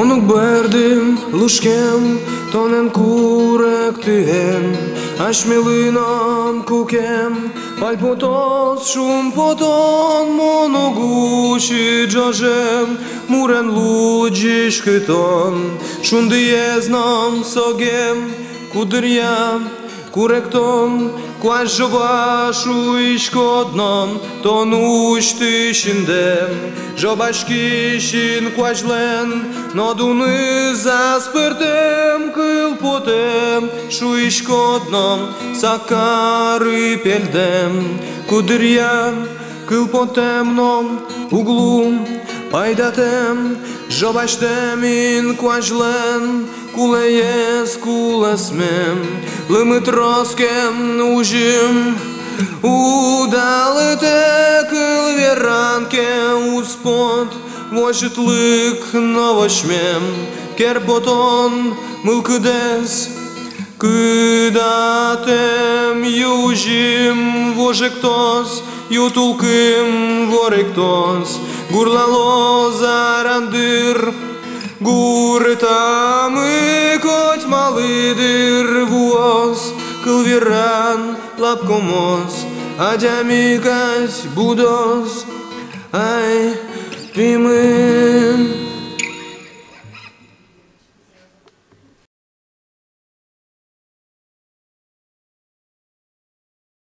Онук бердим лужкем, тонен курек тиген, аж милинам кукем, паль потос, шум потон, моногуши джажем, мурен луджиш китон, шум диезнам согем, кудрям, куректом, куаш жобашу ишкодном, тонуш тишиндем, жобашкишин куачлен, нодуни заспертем, килпотем, шу ишкодном, сакари пельдем, кудрям, килпотемном, углум, пайдатем, жобаштем куачлен, кулеес кулесмем, лимитроскен ужим, удалите килверанке успод, вошитлик новошмем, керботон мылкыдес, кыдатем южим, вожектос, ютулким воректос, гурлало зарандыр, гуртами коть малидыр вуос, кылверан лапкомос, адямикать будос, ай, пимы